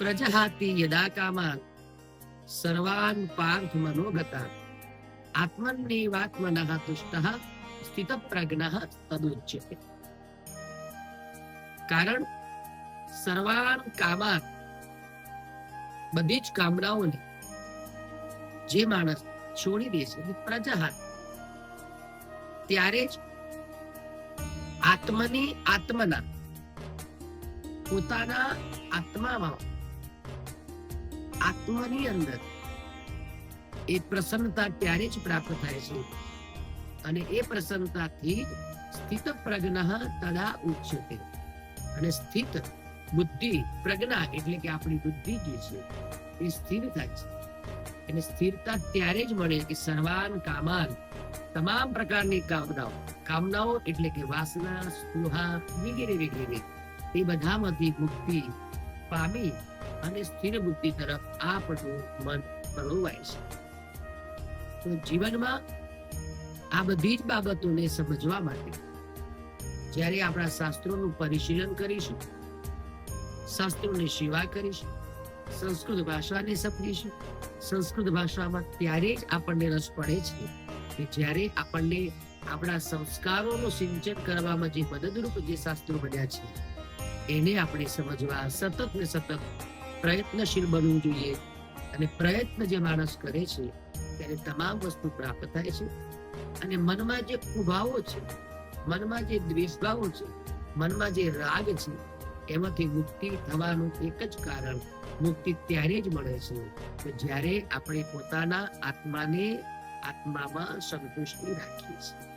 પ્રજહાતિ યદા કામાન સર્વાન પાર્થ મનોગતા આત્મન્યવાત્મનઃ તુષ્ટઃ સ્થિતપ્રજ્ઞઃ તદુચ્યતે. કારણ સર્વાન કામાન, બધી જ કામનાઓને જે માણસ છોડી દે છે પ્રજહાત, ત્યારે જ આત્મના પોતાના આત્મામાં, આત્માની અંદર એ પ્રસન્નતા ત્યારે જ પ્રાપ્ત થાય છે. અને એ પ્રસન્નતાથી સ્થિત પ્રજ્ઞઃ તદા ઉચ્યતે. અને સ્થિત બુદ્ધિ, પ્રજ્ઞા એટલે કે આપણી બુદ્ધિ જે છે એ સ્થિર થાય છે. અને સ્થિરતા ત્યારે જ મળે કે સર્વાન કામાન, તમામ પ્રકારની કામનાઓ એટલે કે વાસના, સ્પૃહા વગેરે વગેરે, એ બધામાંથી મુક્તિ પામી અને સ્થિર બુદ્ધિ તરફ આપણું મન પ્રલોવાય છે. તો જીવનમાં આ બધી જ બાબતોને સમજવા માટે જ્યારે આપણા શાસ્ત્રોનું પરિશીલન કરીશું, શાસ્ત્રોની સેવા કરીશું, સંસ્કૃત ભાષાને સમજીશું, સંસ્કૃત ભાષામાં ત્યારે જ આપણને રસ પડે છે કે જ્યારે આપણને આપણા સંસ્કારોનું સિંચન કરવામાં જે મદદરૂપ જે શાસ્ત્રો બન્યા છે એને આપણે સમજવા સતત ને સતત પ્રયત્નશીલ બનવું જોઈએ. અને પ્રયત્ન જે માણસ કરે છે ત્યારે તમામ વસ્તુ પ્રાપ્ત થાય છે. અને મનમાં જે કુભાવો છે, મનમાં જે દ્વેષભાવો છે, મનમાં જે રાગ છે, એમાંથી મુક્તિ થવાનું એક જ કારણ, મુક્તિ ત્યારે જ મળે છે કે જ્યારે આપણે પોતાના આત્મામાં સંતુષ્ટિ રાખીએ છીએ.